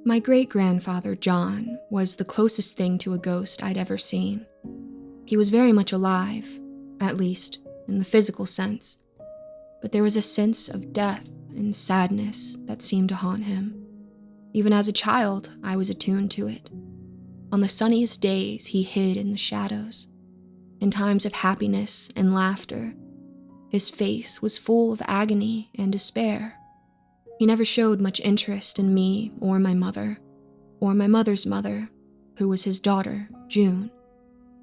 My great-grandfather, John, was the closest thing to a ghost I'd ever seen. He was very much alive, at least in the physical sense, but there was a sense of death and sadness that seemed to haunt him. Even as a child, I was attuned to it. On the sunniest days, he hid in the shadows. In times of happiness and laughter, his face was full of agony and despair. He never showed much interest in me or my mother's mother, who was his daughter, June,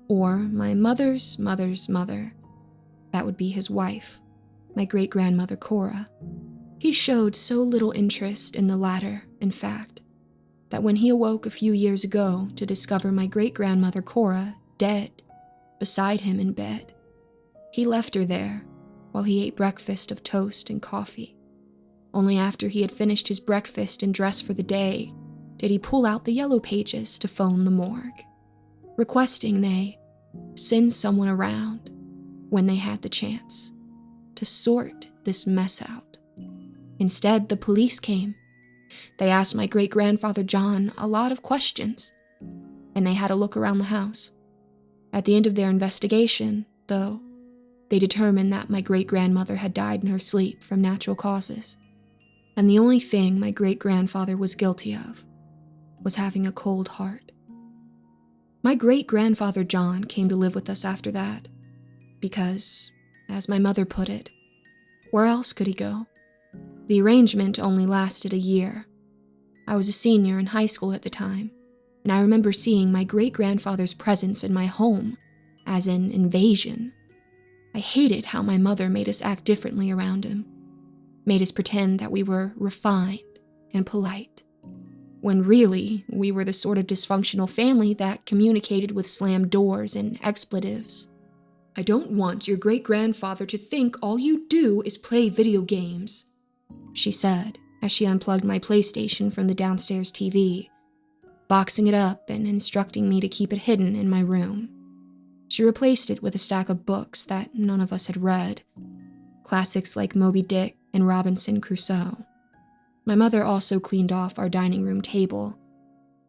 or my mother's mother's mother. That would be his wife, my great-grandmother Cora. He showed so little interest in the latter, in fact, that when he awoke a few years ago to discover my great-grandmother Cora dead beside him in bed, he left her there while he ate breakfast of toast and coffee. Only after he had finished his breakfast and dressed for the day did he pull out the yellow pages to phone the morgue, requesting they send someone around when they had the chance to sort this mess out. Instead, the police came. They asked my great-grandfather John a lot of questions, and they had a look around the house. At the end of their investigation, though, they determined that my great-grandmother had died in her sleep from natural causes. And the only thing my great-grandfather was guilty of was having a cold heart. My great-grandfather John came to live with us after that, because, as my mother put it, where else could he go? The arrangement only lasted a year. I was a senior in high school at the time, and I remember seeing my great-grandfather's presence in my home as an invasion. I hated how my mother made us act differently around him, made us pretend that we were refined and polite, when really we were the sort of dysfunctional family that communicated with slammed doors and expletives. "I don't want your great-grandfather to think all you do is play video games," she said as she unplugged my PlayStation from the downstairs TV, boxing it up and instructing me to keep it hidden in my room. She replaced it with a stack of books that none of us had read, classics like Moby Dick and Robinson Crusoe. My mother also cleaned off our dining room table,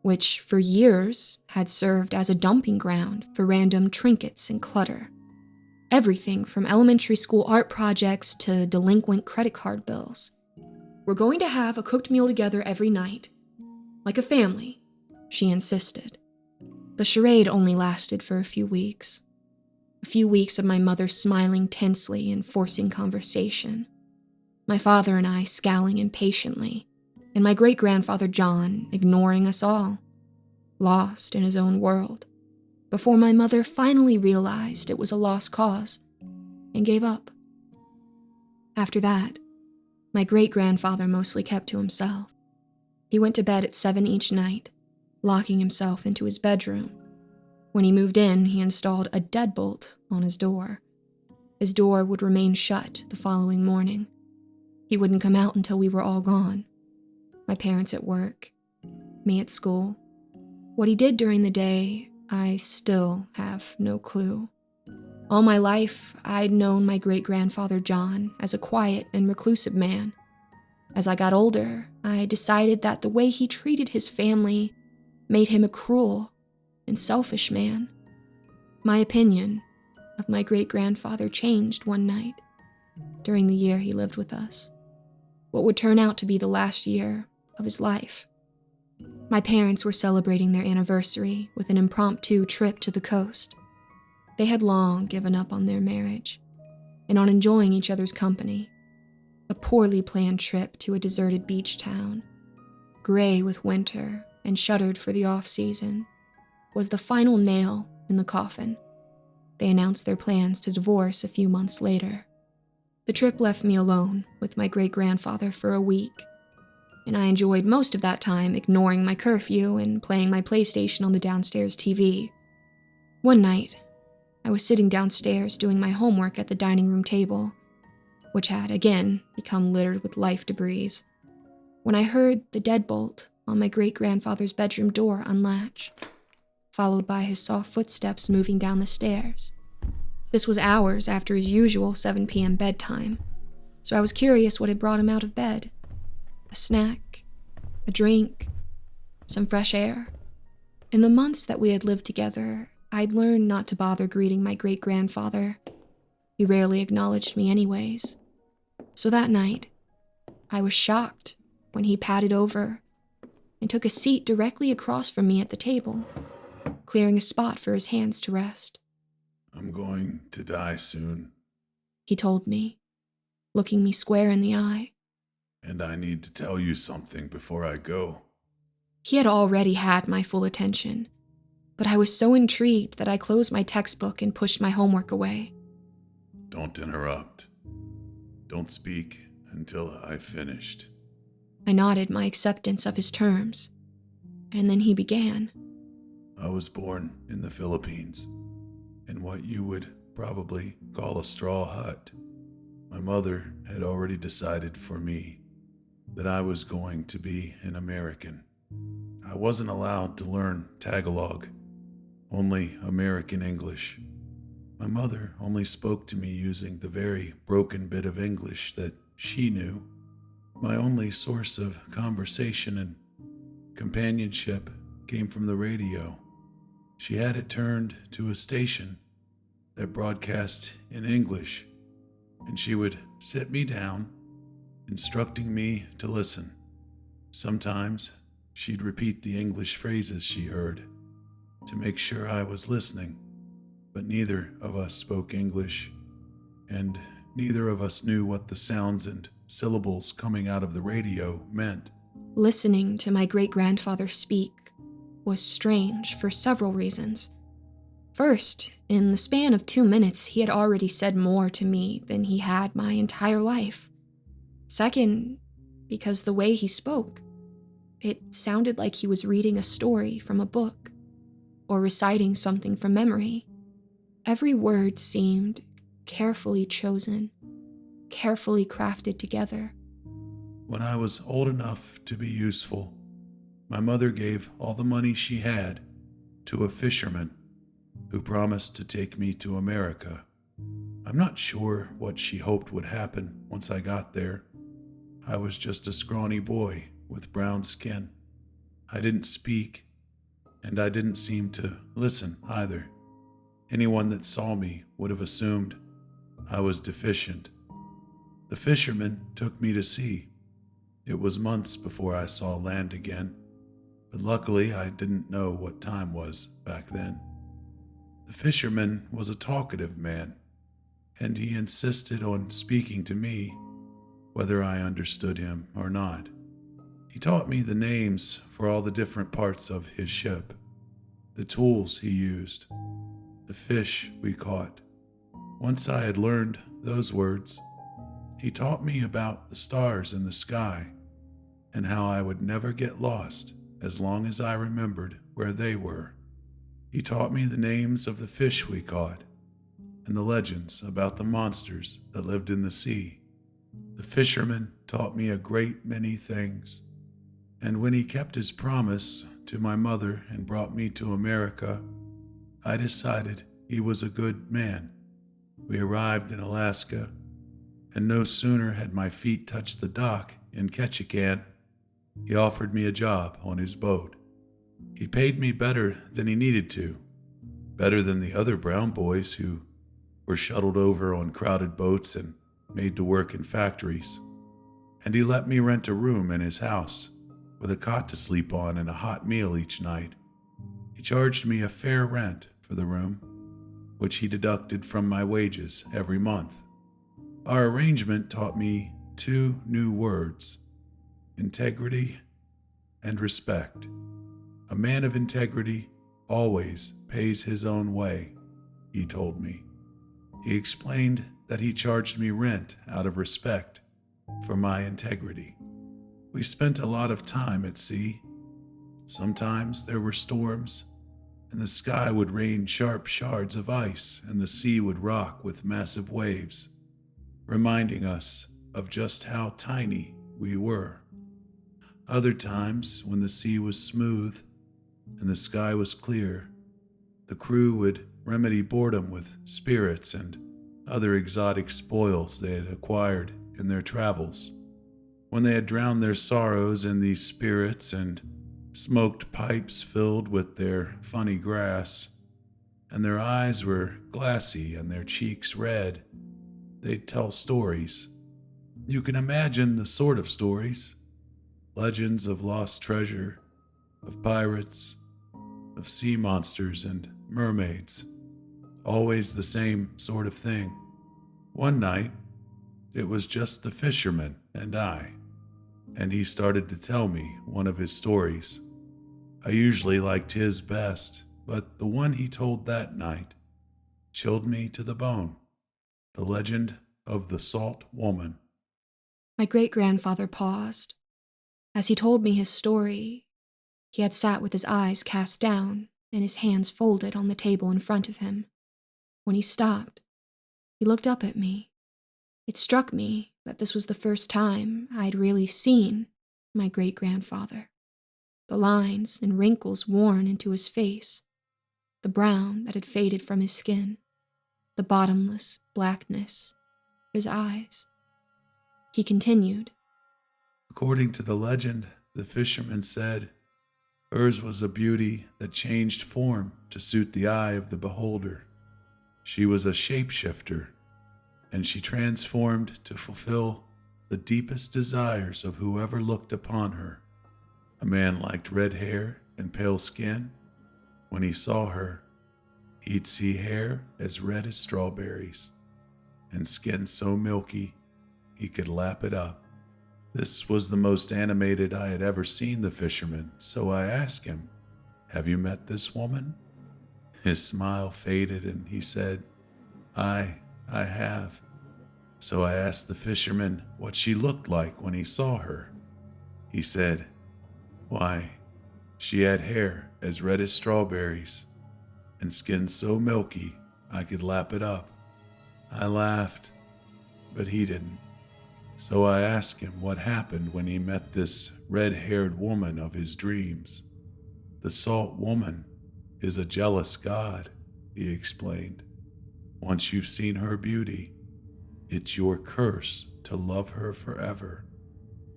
which for years had served as a dumping ground for random trinkets and clutter. Everything from elementary school art projects to delinquent credit card bills. "We're going to have a cooked meal together every night, like a family," she insisted. The charade only lasted for a few weeks. A few weeks of my mother smiling tensely and forcing conversation, my father and I scowling impatiently, and my great-grandfather John ignoring us all, lost in his own world, before my mother finally realized it was a lost cause and gave up. After that, my great-grandfather mostly kept to himself. He went to bed at 7 each night, locking himself into his bedroom. When he moved in, he installed a deadbolt on his door. His door would remain shut the following morning. He wouldn't come out until we were all gone. My parents at work, me at school. What he did during the day, I still have no clue. All my life, I'd known my great-grandfather John as a quiet and reclusive man. As I got older, I decided that the way he treated his family made him a cruel and selfish man. My opinion of my great-grandfather changed one night during the year he lived with us, what would turn out to be the last year of his life. My parents were celebrating their anniversary with an impromptu trip to the coast. They had long given up on their marriage and on enjoying each other's company. A poorly planned trip to a deserted beach town, gray with winter and shuttered for the off-season, was the final nail in the coffin. They announced their plans to divorce a few months later. The trip left me alone with my great-grandfather for a week, and I enjoyed most of that time ignoring my curfew and playing my PlayStation on the downstairs TV. One night, I was sitting downstairs doing my homework at the dining room table, which had, again, become littered with life debris, when I heard the deadbolt on my great-grandfather's bedroom door unlatch, followed by his soft footsteps moving down the stairs. This was hours after his usual 7 p.m. bedtime, so I was curious what had brought him out of bed. A snack, a drink, some fresh air. In the months that we had lived together, I'd learned not to bother greeting my great-grandfather. He rarely acknowledged me anyways. So that night, I was shocked when he padded over and took a seat directly across from me at the table, clearing a spot for his hands to rest. "I'm going to die soon," he told me, looking me square in the eye. "and I need to tell you something before I go." He had already had my full attention, but I was so intrigued that I closed my textbook and pushed my homework away. "Don't interrupt. Don't speak until I've finished." I nodded my acceptance of his terms, and then he began. "I was born in the Philippines, in what you would probably call a straw hut. My mother had already decided for me that I was going to be an American. I wasn't allowed to learn Tagalog, only American English. My mother only spoke to me using the very broken bit of English that she knew. My only source of conversation and companionship came from the radio. She had it turned to a station that broadcast in English, and she would sit me down, instructing me to listen. Sometimes she'd repeat the English phrases she heard to make sure I was listening, but neither of us spoke English, and neither of us knew what the sounds and syllables coming out of the radio meant. Listening to my great-grandfather speak was strange for several reasons. First, in the span of 2 minutes, he had already said more to me than he had my entire life. Second, because the way he spoke, it sounded like he was reading a story from a book or reciting something from memory. Every word seemed carefully chosen, carefully crafted together. When I was old enough to be useful, my mother gave all the money she had to a fisherman who promised to take me to America. I'm not sure what she hoped would happen once I got there. I was just a scrawny boy with brown skin. I didn't speak, and I didn't seem to listen either. Anyone that saw me would have assumed I was deficient. The fisherman took me to sea. It was months before I saw land again, but luckily I didn't know what time was back then. The fisherman was a talkative man, and he insisted on speaking to me, whether I understood him or not. He taught me the names for all the different parts of his ship, the tools he used, the fish we caught. Once I had learned those words, he taught me about the stars in the sky and how I would never get lost as long as I remembered where they were. He taught me the names of the fish we caught and the legends about the monsters that lived in the sea. The fisherman taught me a great many things, and when he kept his promise to my mother and brought me to America, I decided he was a good man. We arrived in Alaska, and no sooner had my feet touched the dock in Ketchikan, he offered me a job on his boat. He paid me better than he needed to, better than the other brown boys who were shuttled over on crowded boats and made to work in factories. And he let me rent a room in his house with a cot to sleep on and a hot meal each night. He charged me a fair rent for the room, which he deducted from my wages every month. Our arrangement taught me 2 new words: integrity and respect. A man of integrity always pays his own way, he told me. He explained that he charged me rent out of respect for my integrity. We spent a lot of time at sea. Sometimes there were storms, and the sky would rain sharp shards of ice, and the sea would rock with massive waves, reminding us of just how tiny we were. Other times, when the sea was smooth and the sky was clear, the crew would remedy boredom with spirits and other exotic spoils they had acquired in their travels. When they had drowned their sorrows in these spirits and smoked pipes filled with their funny grass, and their eyes were glassy and their cheeks red. They'd tell stories. You can imagine the sort of stories. Legends of lost treasure, of pirates, of sea monsters and mermaids. Always the same sort of thing. One night, it was just the fisherman and I, and he started to tell me one of his stories. I usually liked his best, but the one he told that night chilled me to the bone. The legend of the Salt Woman. My great-grandfather paused. As he told me his story, he had sat with his eyes cast down and his hands folded on the table in front of him. When he stopped, he looked up at me. It struck me that this was the first time I'd really seen my great-grandfather. The lines and wrinkles worn into his face, the brown that had faded from his skin, the bottomless blackness of his eyes. He continued. According to the legend, the fisherman said, hers was a beauty that changed form to suit the eye of the beholder. She was a shapeshifter, and she transformed to fulfill the deepest desires of whoever looked upon her. A man liked red hair and pale skin. When he saw her, he'd see hair as red as strawberries, and skin so milky he could lap it up. This was the most animated I had ever seen the fisherman, so I asked him, have you met this woman? His smile faded and he said, I have. So I asked the fisherman what she looked like when he saw her. He said, why, she had hair as red as strawberries and skin so milky I could lap it up. I laughed, but he didn't. So I asked him what happened when he met this red-haired woman of his dreams. The Salt Woman is a jealous god, he explained. Once you've seen her beauty, it's your curse to love her forever.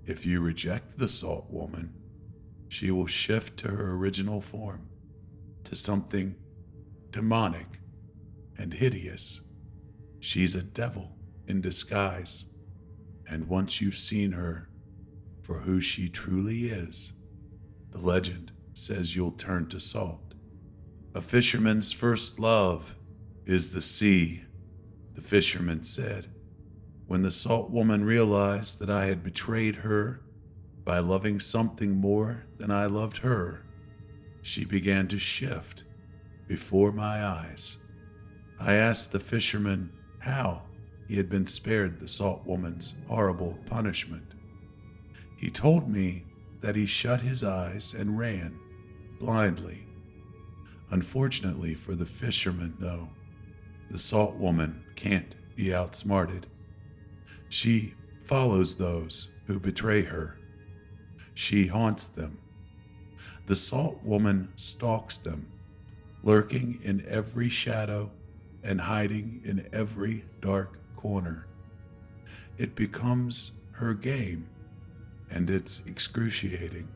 If you reject the Salt Woman, she will shift to her original form, to something demonic and hideous. She's a devil in disguise. And once you've seen her for who she truly is, the legend says you'll turn to salt. A fisherman's first love is the sea, the fisherman said. When the Salt Woman realized that I had betrayed her by loving something more than I loved her, she began to shift before my eyes. I asked the fisherman how he had been spared the Salt Woman's horrible punishment. He told me that he shut his eyes and ran blindly. Unfortunately for the fisherman, though, the Salt Woman can't be outsmarted. She follows those who betray her. She haunts them. The Salt Woman stalks them, lurking in every shadow and hiding in every dark corner. It becomes her game, and it's excruciating.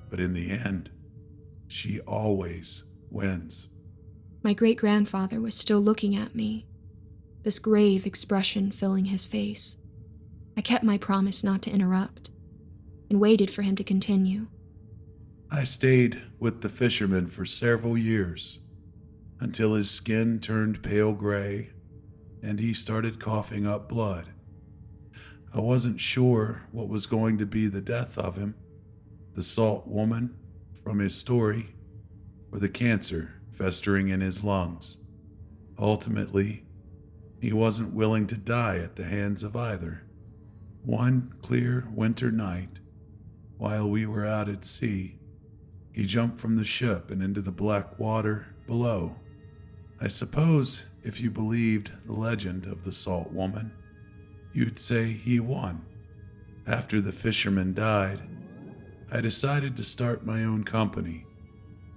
But in the end, she always wins. My great-grandfather was still looking at me, this grave expression filling his face. I kept my promise not to interrupt, and waited for him to continue. I stayed with the fisherman for several years, until his skin turned pale gray and he started coughing up blood. I wasn't sure what was going to be the death of him, the Salt Woman from his story, or the cancer festering in his lungs. Ultimately, he wasn't willing to die at the hands of either. One clear winter night, while we were out at sea, he jumped from the ship and into the black water below. I suppose if you believed the legend of the Salt Woman, you'd say he won. After the fisherman died, I decided to start my own company.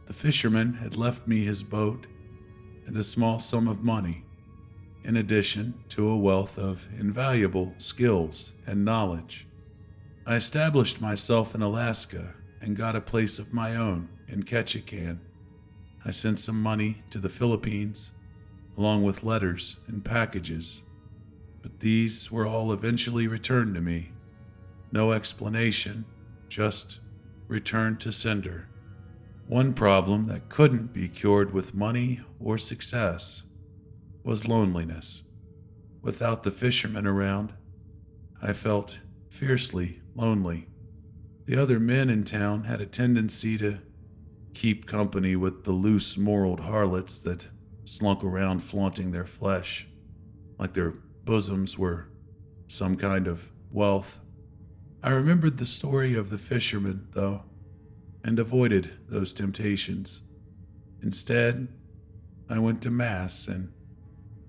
The fisherman had left me his boat and a small sum of money, in addition to a wealth of invaluable skills and knowledge. I established myself in Alaska and got a place of my own in Ketchikan. I sent some money to the Philippines, along with letters and packages, but these were all eventually returned to me. No explanation, just returned to sender. One problem that couldn't be cured with money or success was loneliness. Without the fishermen around, I felt fiercely lonely. The other men in town had a tendency to keep company with the loose-moraled harlots that slunk around flaunting their flesh, like their bosoms were some kind of wealth. I remembered the story of the fisherman, though, and avoided those temptations. Instead, I went to Mass, and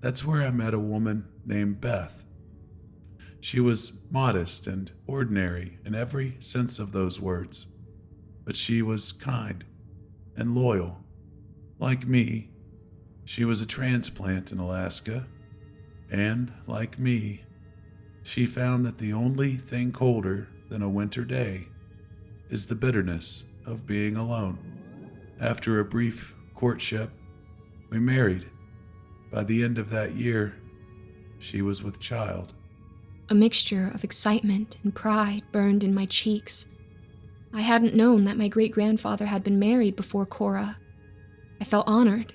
that's where I met a woman named Beth. She was modest and ordinary in every sense of those words, but she was kind and loyal. Like me, she was a transplant in Alaska, and like me, she found that the only thing colder than a winter day is the bitterness of being alone. After a brief courtship, we married. By the end of that year, she was with child. A mixture of excitement and pride burned in my cheeks. I hadn't known that my great-grandfather had been married before Cora. I felt honored,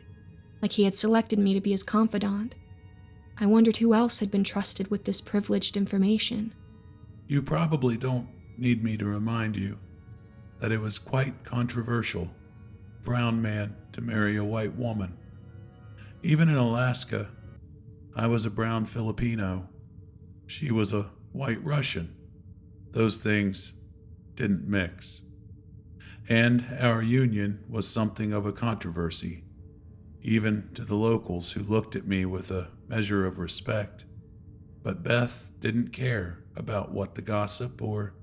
like he had selected me to be his confidant. I wondered who else had been trusted with this privileged information. You probably don't need me to remind you that it was quite controversial for a brown man to marry a white woman. Even in Alaska, I was a brown Filipino. She was a white Russian. Those things didn't mix. And our union was something of a controversy, even to the locals who looked at me with a measure of respect. But Beth didn't care about what the gossip or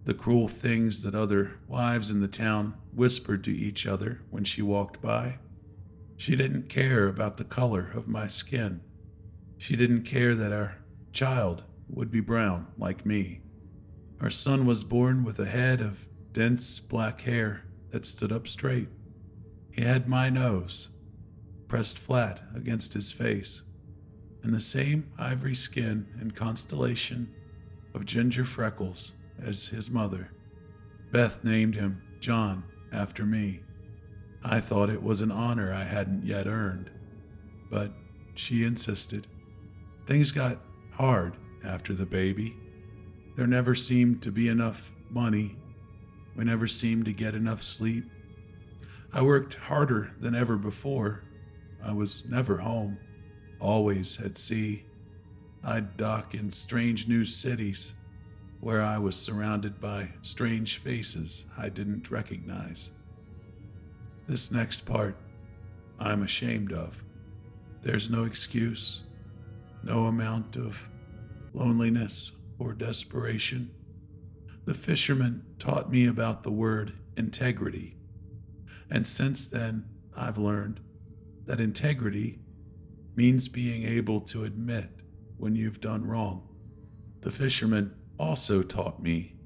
the cruel things that other wives in the town whispered to each other when she walked by. She didn't care about the color of my skin. She didn't care that our child would be brown like me. Our son was born with a head of dense black hair that stood up straight. He had my nose pressed flat against his face, and the same ivory skin and constellation of ginger freckles as his mother. Beth named him John after me. I thought it was an honor I hadn't yet earned, but she insisted. Things got hard after the baby. There never seemed to be enough money. We never seemed to get enough sleep. I worked harder than ever before. I was never home, always at sea. I'd dock in strange new cities where I was surrounded by strange faces I didn't recognize. This next part, I'm ashamed of. There's no excuse, no amount of loneliness or desperation. The fisherman taught me about the word integrity, and since then I've learned that integrity means being able to admit when you've done wrong. The fisherman also taught me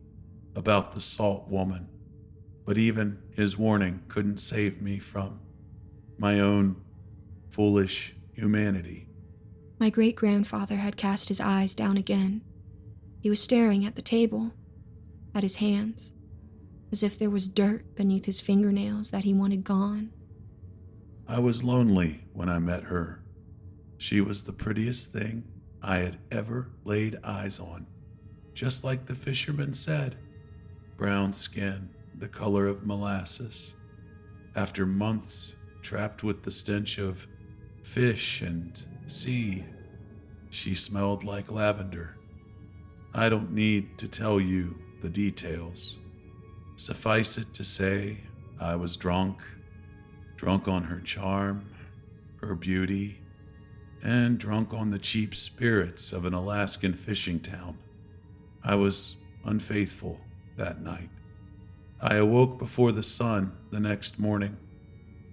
about the salt woman, but even his warning couldn't save me from my own foolish humanity. My great-grandfather had cast his eyes down again. He was staring at the table, at his hands, as if there was dirt beneath his fingernails that he wanted gone. I was lonely when I met her. She was the prettiest thing I had ever laid eyes on. Just like the fisherman said, brown skin, the color of molasses. After months trapped with the stench of fish and sea, she smelled like lavender. I don't need to tell you the details. Suffice it to say, I was drunk on her charm, her beauty, and drunk on the cheap spirits of an Alaskan fishing town. I was unfaithful that night. I awoke before the sun the next morning,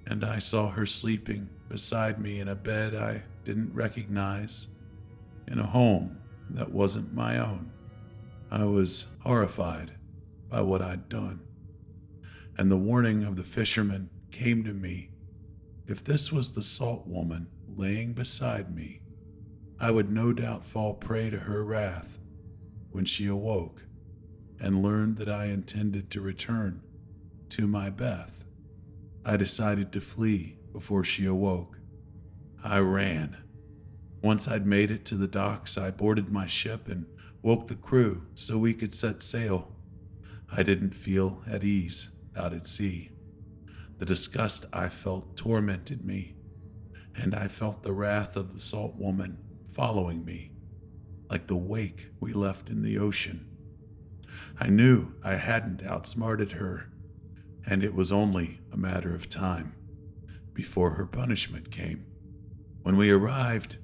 and I saw her sleeping beside me in a bed I didn't recognize, in a home that wasn't my own. I was horrified by what I'd done. and the warning of the fisherman came to me. If this was the salt woman laying beside me, I would no doubt fall prey to her wrath when she awoke and learned that I intended to return to my Beth. I decided to flee before she awoke. I ran. Once I'd made it to the docks, I boarded my ship and woke the crew so we could set sail. I didn't feel at ease out at sea. The disgust I felt tormented me, and I felt the wrath of the salt woman following me, like the wake we left in the ocean. I knew I hadn't outsmarted her, and it was only a matter of time before her punishment came. When we arrived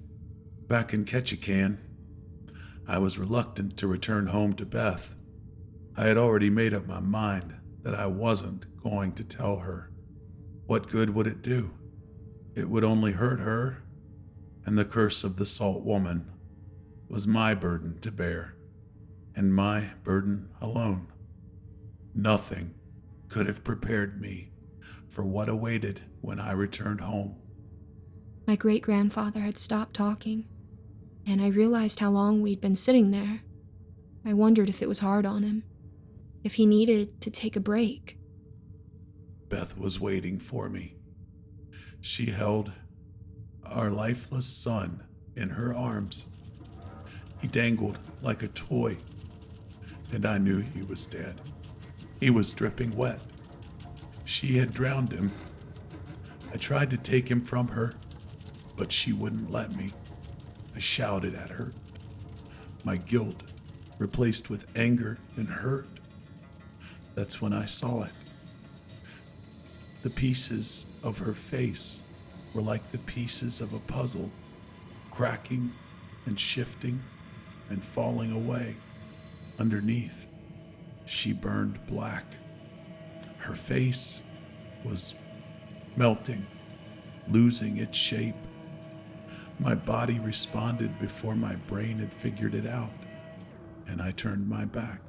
back in Ketchikan, I was reluctant to return home to Beth. I had already made up my mind that I wasn't going to tell her. What good would it do? It would only hurt her, and the curse of the salt woman was my burden to bear, and my burden alone. Nothing could have prepared me for what awaited when I returned home. My great-grandfather had stopped talking, and I realized how long we'd been sitting there. I wondered if it was hard on him, if he needed to take a break. Beth was waiting for me. She held our lifeless son in her arms. He dangled like a toy, and I knew he was dead. He was dripping wet. She had drowned him. I tried to take him from her, but she wouldn't let me. I shouted at her, my guilt replaced with anger and hurt. That's when I saw it. The pieces of her face were like the pieces of a puzzle, cracking and shifting and falling away. Underneath, she burned black. Her face was melting, losing its shape. My body responded before my brain had figured it out, and I turned my back.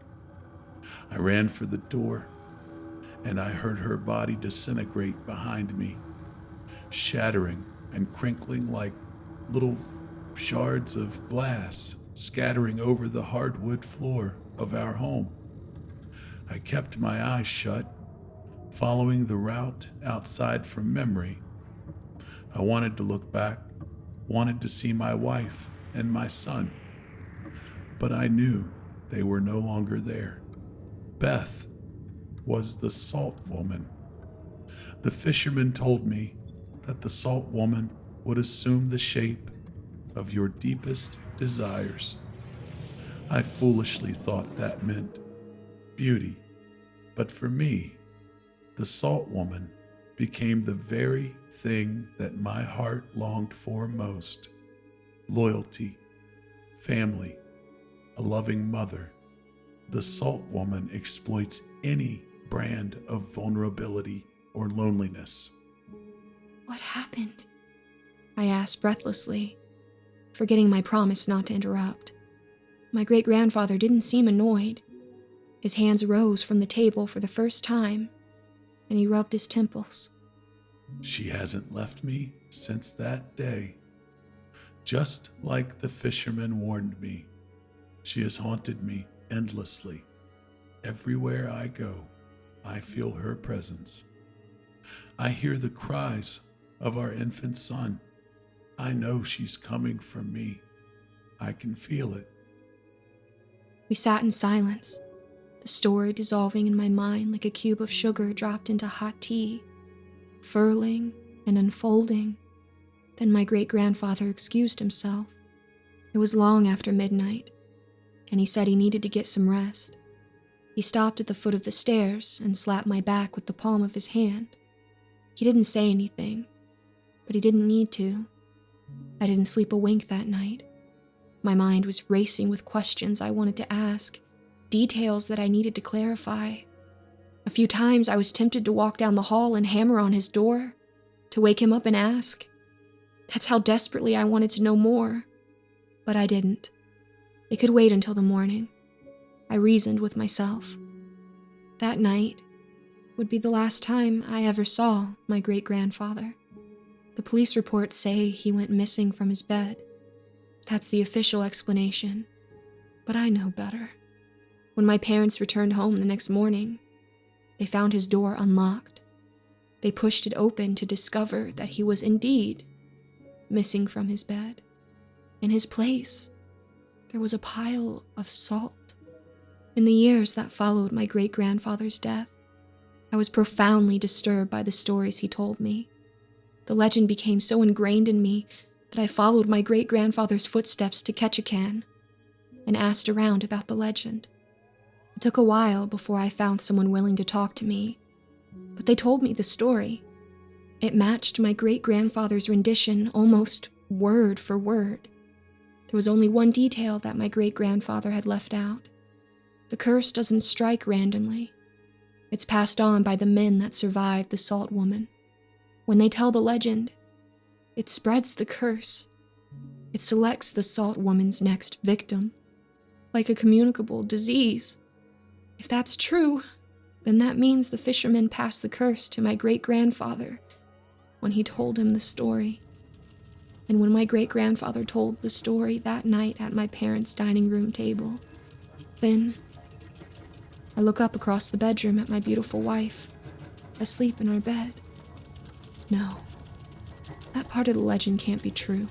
I ran for the door, and I heard her body disintegrate behind me, shattering and crinkling like little shards of glass scattering over the hardwood floor of our home. I kept my eyes shut, following the route outside from memory. I wanted to look back, wanted to see my wife and my son, but I knew they were no longer there. Beth was the salt woman. The fisherman told me that the salt woman would assume the shape of your deepest desires. I foolishly thought that meant beauty, but for me, the salt woman became the very thing that my heart longed for most: loyalty, family, a loving mother. The salt woman exploits any brand of vulnerability or loneliness. What happened? I asked breathlessly, forgetting my promise not to interrupt. My great-grandfather didn't seem annoyed. His hands rose from the table for the first time, and he rubbed his temples. She hasn't left me since that day. Just like the fisherman warned me, she has haunted me endlessly. Everywhere I go, I feel her presence. I hear the cries of our infant son. I know she's coming for me. I can feel it. We sat in silence, the story dissolving in my mind like a cube of sugar dropped into hot tea, furling and unfolding. Then my great-grandfather excused himself. It was long after midnight, and he said he needed to get some rest. He stopped at the foot of the stairs and slapped my back with the palm of his hand. He didn't say anything, but he didn't need to. I didn't sleep a wink that night. My mind was racing with questions I wanted to ask, details that I needed to clarify. A few times I was tempted to walk down the hall and hammer on his door, to wake him up and ask. That's how desperately I wanted to know more. But I didn't. It could wait until the morning. I reasoned with myself. That night, would be the last time I ever saw my great-grandfather. The police reports say he went missing from his bed. That's the official explanation. But I know better. When my parents returned home the next morning, they found his door unlocked. They pushed it open to discover that he was indeed missing from his bed. In his place, there was a pile of salt. In the years that followed my great-grandfather's death, I was profoundly disturbed by the stories he told me. The legend became so ingrained in me that I followed my great-grandfather's footsteps to Ketchikan and asked around about the legend. It took a while before I found someone willing to talk to me, but they told me the story. It matched my great-grandfather's rendition almost word for word. There was only one detail that my great-grandfather had left out. The curse doesn't strike randomly. It's passed on by the men that survived the Salt Woman. When they tell the legend, it spreads the curse. It selects the Salt Woman's next victim, like a communicable disease. If that's true, then that means the fisherman passed the curse to my great-grandfather when he told him the story. And when my great-grandfather told the story that night at my parents' dining room table, then I look up across the bedroom at my beautiful wife, asleep in our bed. No, that part of the legend can't be true.